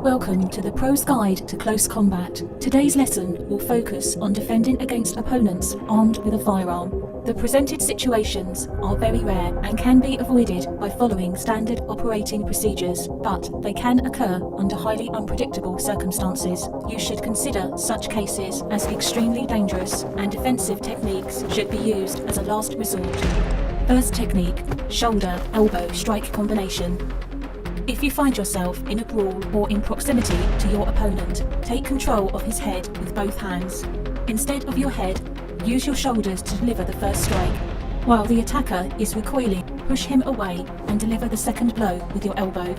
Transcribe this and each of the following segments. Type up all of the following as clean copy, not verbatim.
Welcome to the Pro's Guide to Close Combat. Today's lesson will focus on defending against opponents armed with a firearm. The presented situations are very rare and can be avoided by following standard operating procedures, but they can occur under highly unpredictable circumstances. You should consider such cases as extremely dangerous, and defensive techniques should be used as a last resort. First technique: shoulder-elbow strike combination. If you find yourself in a brawl or in proximity to your opponent, take control of his head with both hands. Instead of your head, use your shoulders to deliver the first strike. While the attacker is recoiling, push him away and deliver the second blow with your elbow.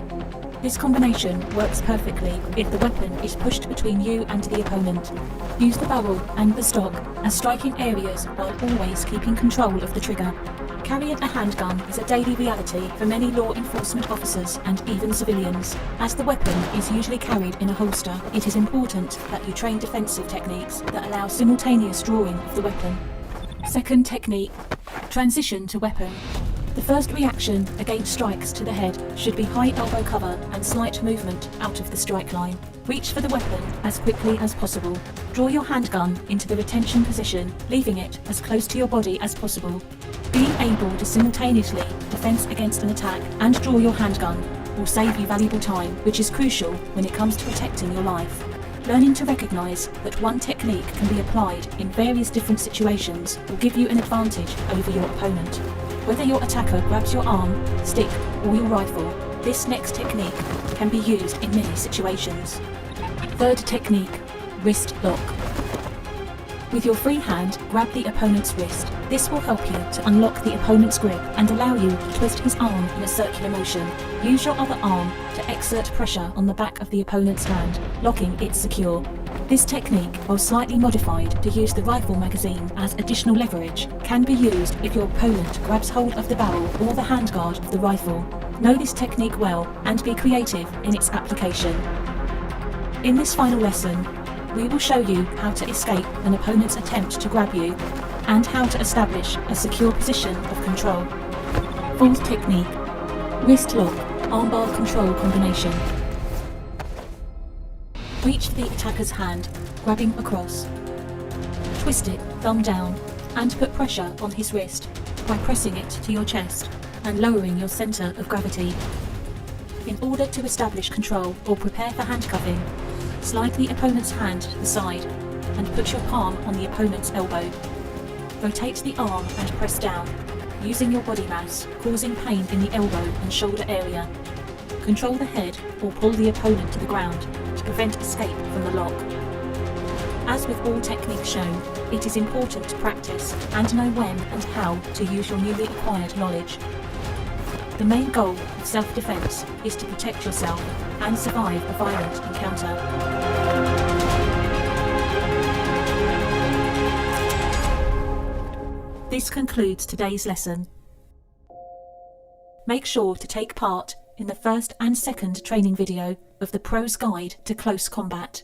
This combination works perfectly if the weapon is pushed between you and the opponent. Use the barrel and the stock as striking areas while always keeping control of the trigger. Carrying a handgun is a daily reality for many law enforcement officers and even civilians. As the weapon is usually carried in a holster, it is important that you train defensive techniques that allow simultaneous drawing of the weapon. Second technique: transition to weapon. The first reaction against strikes to the head should be high elbow cover and slight movement out of the strike line. Reach for the weapon as quickly as possible. Draw your handgun into the retention position, leaving it as close to your body as possible. Being able to simultaneously defend against an attack and draw your handgun will save you valuable time, which is crucial when it comes to protecting your life. Learning to recognize that one technique can be applied in various different situations will give you an advantage over your opponent. Whether your attacker grabs your arm, stick, or your rifle, this next technique can be used in many situations. Third technique: wrist lock. With your free hand, grab the opponent's wrist. This will help you to unlock the opponent's grip and allow you to twist his arm in a circular motion. Use your other arm to exert pressure on the back of the opponent's hand, locking it secure. This technique, while slightly modified to use the rifle magazine as additional leverage, can be used if your opponent grabs hold of the barrel or the handguard of the rifle. Know this technique well and be creative in its application. In this final lesson, we will show you how to escape an opponent's attempt to grab you and how to establish a secure position of control. Fourth technique: wrist lock armbar control combination. Reach the attacker's hand, grabbing across. Twist it thumb down and put pressure on his wrist by pressing it to your chest and lowering your center of gravity. In order to establish control or prepare for handcuffing, slide the opponent's hand to the side and put your palm on the opponent's elbow. Rotate the arm and press down, using your body mass, causing pain in the elbow and shoulder area. Control the head or pull the opponent to the ground to prevent escape from the lock. As with all techniques shown, it is important to practice and know when and how to use your newly acquired knowledge. The main goal of self-defense is to protect yourself and survive a violent encounter. This concludes today's lesson. Make sure to take part in the first and second training video of the Pro's Guide to Close Combat.